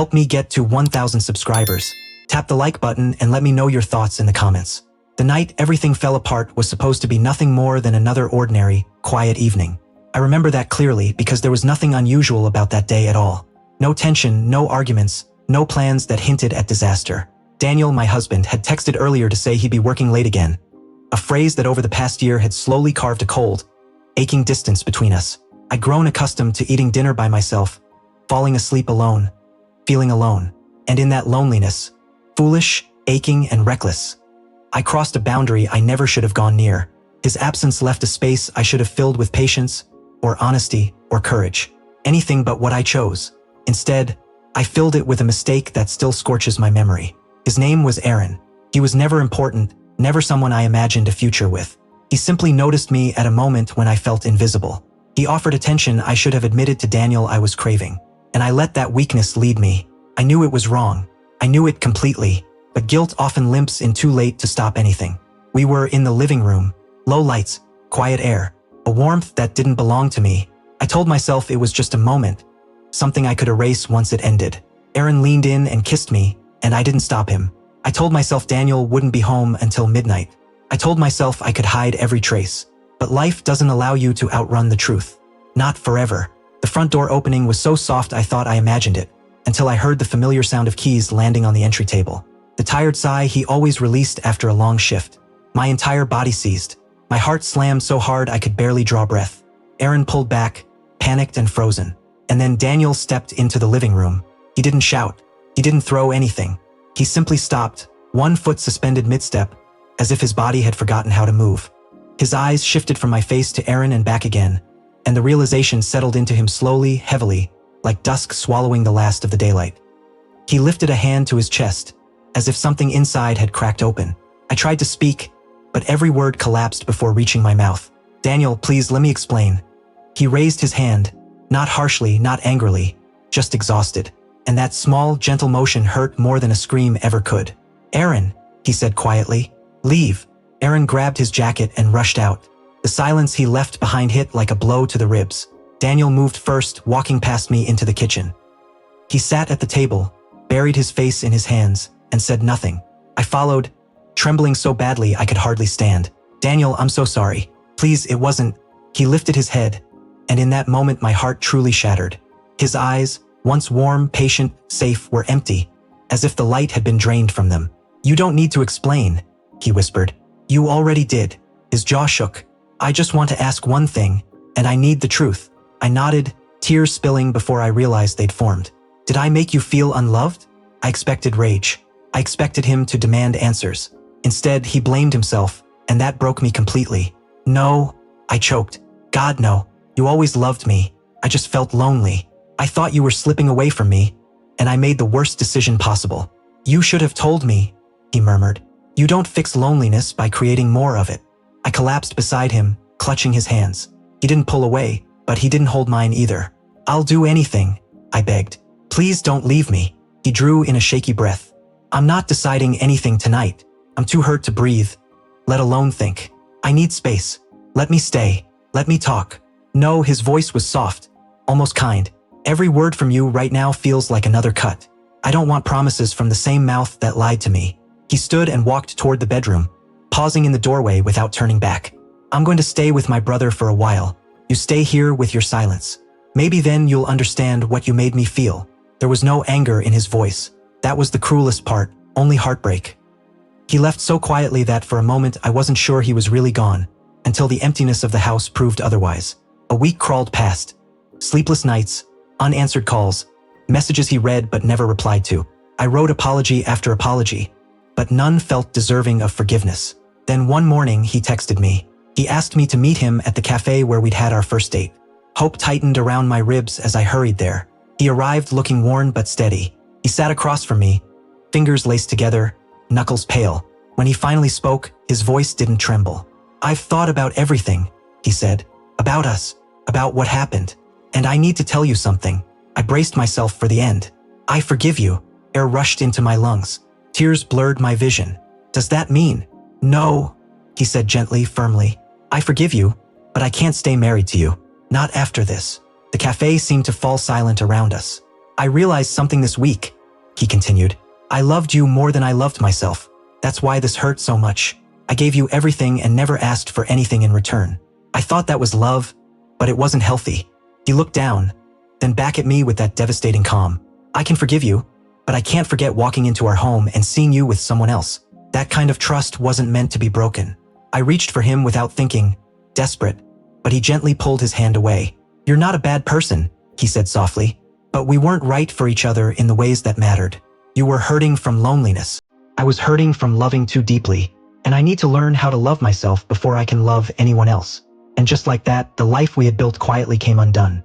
Help me get to 1,000 subscribers. Tap the like button and let me know your thoughts in the comments. The night everything fell apart was supposed to be nothing more than another ordinary, quiet evening. I remember that clearly because there was nothing unusual about that day at all. No tension, no arguments, no plans that hinted at disaster. Daniel, my husband, had texted earlier to say he'd be working late again. A phrase that over the past year had slowly carved a cold, aching distance between us. I'd grown accustomed to eating dinner by myself, falling asleep alone, feeling alone. And in that loneliness, foolish, aching, and reckless, I crossed a boundary I never should have gone near. His absence left a space I should have filled with patience, or honesty, or courage. Anything but what I chose. Instead, I filled it with a mistake that still scorches my memory. His name was Aaron. He was never important, never someone I imagined a future with. He simply noticed me at a moment when I felt invisible. He offered attention I should have admitted to Daniel I was craving. And I let that weakness lead me. I knew it was wrong. I knew it completely. But guilt often limps in too late to stop anything. We were in the living room. Low lights, quiet air, a warmth that didn't belong to me. I told myself it was just a moment, something I could erase once it ended. Aaron leaned in and kissed me, and I didn't stop him. I told myself Daniel wouldn't be home until midnight. I told myself I could hide every trace. But life doesn't allow you to outrun the truth. Not forever. The front door opening was so soft I thought I imagined it, until I heard the familiar sound of keys landing on the entry table. The tired sigh he always released after a long shift. My entire body seized. My heart slammed so hard I could barely draw breath. Aaron pulled back, panicked and frozen. And then Daniel stepped into the living room. He didn't shout. He didn't throw anything. He simply stopped, one foot suspended mid-step, as if his body had forgotten how to move. His eyes shifted from my face to Aaron and back again, and the realization settled into him slowly, heavily, like dusk swallowing the last of the daylight. He lifted a hand to his chest, as if something inside had cracked open. I tried to speak, but every word collapsed before reaching my mouth. Daniel, please let me explain. He raised his hand, not harshly, not angrily, just exhausted. And that small, gentle motion hurt more than a scream ever could. Aaron, he said quietly, leave. Aaron grabbed his jacket and rushed out. The silence he left behind hit like a blow to the ribs. Daniel moved first, walking past me into the kitchen. He sat at the table, buried his face in his hands, and said nothing. I followed, trembling so badly I could hardly stand. Daniel, I'm so sorry. Please, it wasn't. He lifted his head, and in that moment my heart truly shattered. His eyes, once warm, patient, safe, were empty, as if the light had been drained from them. You don't need to explain, he whispered. You already did. His jaw shook. I just want to ask one thing, and I need the truth. I nodded, tears spilling before I realized they'd formed. Did I make you feel unloved? I expected rage. I expected him to demand answers. Instead, he blamed himself, and that broke me completely. No, I choked. God, no. You always loved me. I just felt lonely. I thought you were slipping away from me, and I made the worst decision possible. You should have told me, he murmured. You don't fix loneliness by creating more of it. I collapsed beside him, clutching his hands. He didn't pull away, but he didn't hold mine either. I'll do anything, I begged. Please don't leave me. He drew in a shaky breath. I'm not deciding anything tonight. I'm too hurt to breathe, let alone think. I need space. Let me stay. Let me talk. No, his voice was soft, almost kind. Every word from you right now feels like another cut. I don't want promises from the same mouth that lied to me. He stood and walked toward the bedroom, pausing in the doorway without turning back. I'm going to stay with my brother for a while. You stay here with your silence. Maybe then you'll understand what you made me feel. There was no anger in his voice. That was the cruelest part, only heartbreak. He left so quietly that for a moment I wasn't sure he was really gone, until the emptiness of the house proved otherwise. A week crawled past. Sleepless nights, unanswered calls, messages he read but never replied to. I wrote apology after apology, but none felt deserving of forgiveness. Then one morning he texted me. He asked me to meet him at the cafe where we'd had our first date. Hope tightened around my ribs as I hurried there. He arrived looking worn but steady. He sat across from me, fingers laced together, knuckles pale. When he finally spoke, his voice didn't tremble. I've thought about everything, he said. About us, about what happened. And I need to tell you something. I braced myself for the end. I forgive you. Air rushed into my lungs. Tears blurred my vision. Does that mean? No, he said gently, firmly. I forgive you, but I can't stay married to you. Not after this. The cafe seemed to fall silent around us. I realized something this week, he continued. I loved you more than I loved myself. That's why this hurt so much. I gave you everything and never asked for anything in return. I thought that was love, but it wasn't healthy. He looked down, then back at me with that devastating calm. I can forgive you, but I can't forget walking into our home and seeing you with someone else. That kind of trust wasn't meant to be broken. I reached for him without thinking, desperate, but he gently pulled his hand away. You're not a bad person, he said softly, but we weren't right for each other in the ways that mattered. You were hurting from loneliness. I was hurting from loving too deeply, and I need to learn how to love myself before I can love anyone else. And just like that, the life we had built quietly came undone.